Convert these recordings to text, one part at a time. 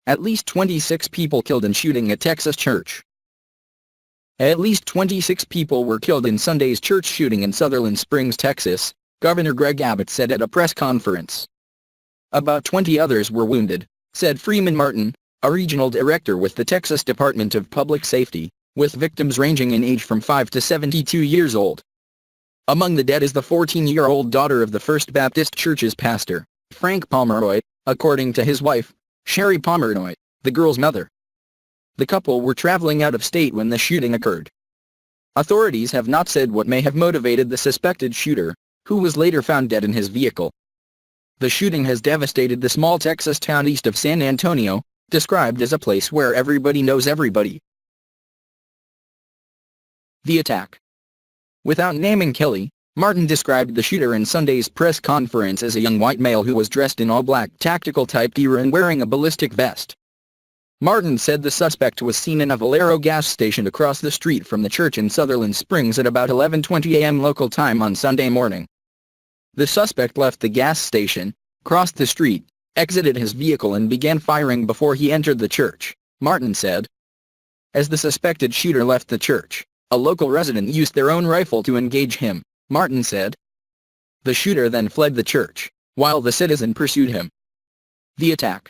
At least 26 people killed in shooting at Texas church. At least 26 people were killed in Sunday's church shooting in Sutherland Springs, Texas, Governor Greg Abbott said at a press conference. About 20 others were wounded, said Freeman Martin, a regional director with the Texas Department of Public Safety, with victims ranging in age from 5 to 72 years old. Among the dead is the 14-year-old daughter of the First Baptist Church's pastor, Frank Pomeroy, according to his wife, Sherri Pomeroy, the girl's mother. The couple were traveling out of state when the shooting occurred. Authorities have not said what may have motivated the suspected shooter, who was later found dead in his vehicle. The shooting has devastated the small Texas town east of San Antonio, described as a place where everybody knows everybody. The attack. Without naming Kelley, Martin described the shooter in Sunday's press conference as a young white male who was dressed in all black tactical-type gear and wearing a ballistic vest. Martin said the suspect was seen in a Valero gas station across the street from the church in Sutherland Springs at about 11:20 a.m. local time on Sunday morning. The suspect left the gas station, crossed the street, exited his vehicle and began firing before he entered the church, Martin said. As the suspected shooter left the church, a local resident used their own rifle to engage him, Martin said. The shooter then fled the church, while the citizen pursued him. The attack.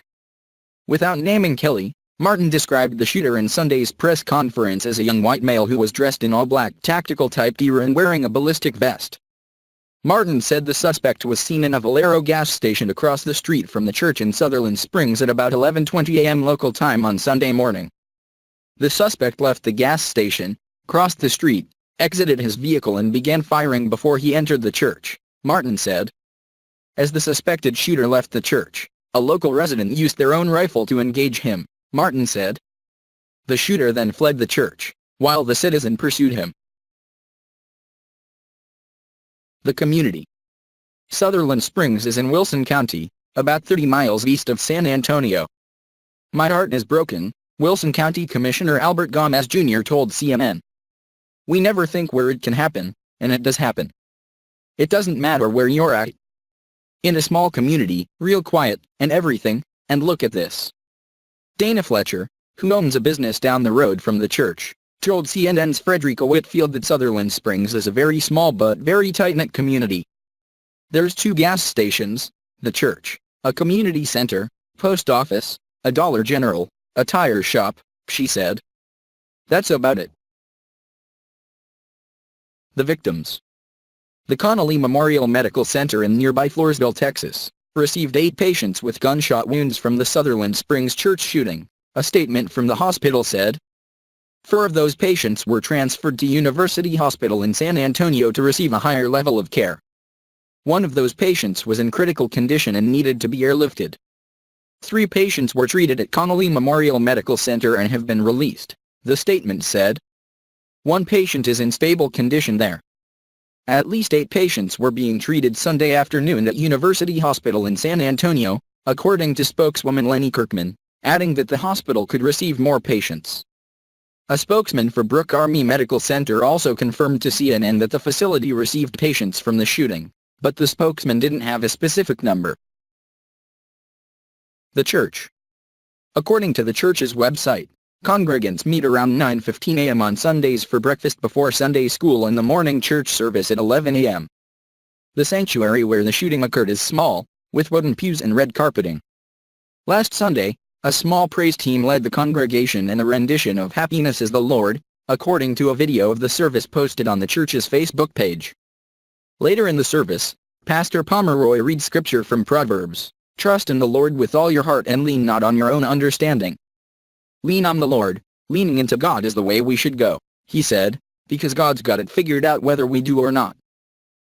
Without naming Kelley, Martin described the shooter in Sunday's press conference as a young white male who was dressed in all black tactical-type gear and wearing a ballistic vest. Martin said the suspect was seen in a Valero gas station across the street from the church in Sutherland Springs at about 11:20 a.m. local time on Sunday morning. The suspect left the gas station, crossed the street, exited his vehicle and began firing before he entered the church, Martin said. As the suspected shooter left the church, a local resident used their own rifle to engage him, Martin said. The shooter then fled the church, while the citizen pursued him. The community. Sutherland Springs is in Wilson County, about 30 miles east of San Antonio. My heart is broken, Wilson County Commissioner Albert Gomez Jr. told CNN. We never think where it can happen, and it does happen. It doesn't matter where you're at. In a small community, real quiet, and everything, and look at this. Dana Fletcher, who owns a business down the road from the church, told CNN's Frederica Whitfield that Sutherland Springs is a very small but very tight-knit community. There's 2 gas stations, the church, a community center, post office, a Dollar General, a tire shop, she said. That's about it. The victims. The Connolly Memorial Medical Center in nearby Floresville, Texas, received 8 patients with gunshot wounds from the Sutherland Springs church shooting, a statement from the hospital said. 4 of those patients were transferred to University Hospital in San Antonio to receive a higher level of care. One of those patients was in critical condition and needed to be airlifted. 3 patients were treated at Connolly Memorial Medical Center and have been released, the statement said. 1 patient is in stable condition there. At least 8 patients were being treated Sunday afternoon at University Hospital in San Antonio, according to spokeswoman Lenny Kirkman, adding that the hospital could receive more patients. A spokesman for Brooke Army Medical Center also confirmed to CNN that the facility received patients from the shooting, but the spokesman didn't have a specific number. The church. According to the church's website, congregants meet around 9:15 a.m. on Sundays for breakfast before Sunday school and the morning church service at 11 a.m. The sanctuary where the shooting occurred is small, with wooden pews and red carpeting. Last Sunday, a small praise team led the congregation in a rendition of Happiness is the Lord, according to a video of the service posted on the church's Facebook page. Later in the service, Pastor Pomeroy read scripture from Proverbs, "Trust in the Lord with all your heart and lean not on your own understanding." Lean on the Lord, leaning into God is the way we should go, he said, because God's got it figured out whether we do or not.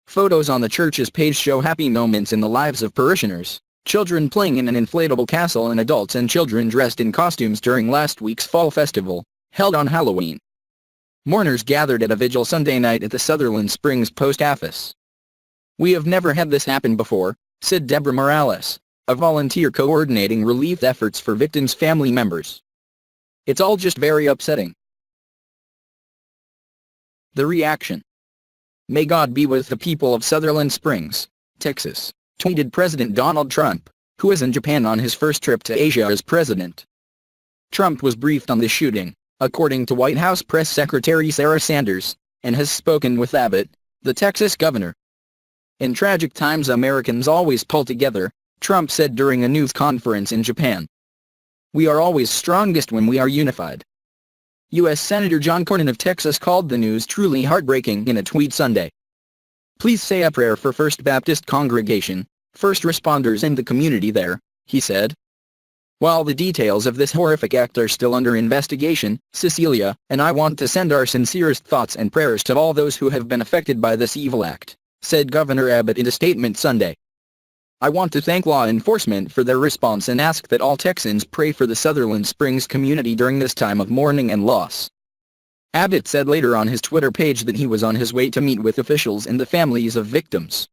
Photos on the church's page show happy moments in the lives of parishioners, children playing in an inflatable castle and adults and children dressed in costumes during last week's fall festival, held on Halloween. Mourners gathered at a vigil Sunday night at the Sutherland Springs post office. We have never had this happen before, said Deborah Morales, a volunteer coordinating relief efforts for victims' family members. It's all just very upsetting. The reaction. May God be with the people of Sutherland Springs, Texas, tweeted President Donald Trump, who is in Japan on his first trip to Asia as president. Trump was briefed on the shooting, according to White House Press Secretary Sarah Sanders, and has spoken with Abbott, the Texas governor. In tragic times Americans always pull together, Trump said during a news conference in Japan. We are always strongest when we are unified. U.S. Senator John Cornyn of Texas called the news truly heartbreaking in a tweet Sunday. Please say a prayer for First Baptist Congregation, first responders and the community there, he said. While the details of this horrific act are still under investigation, Cecilia and I want to send our sincerest thoughts and prayers to all those who have been affected by this evil act, said Governor Abbott in a statement Sunday. I want to thank law enforcement for their response and ask that all Texans pray for the Sutherland Springs community during this time of mourning and loss. Abbott said later on his Twitter page that he was on his way to meet with officials and the families of victims.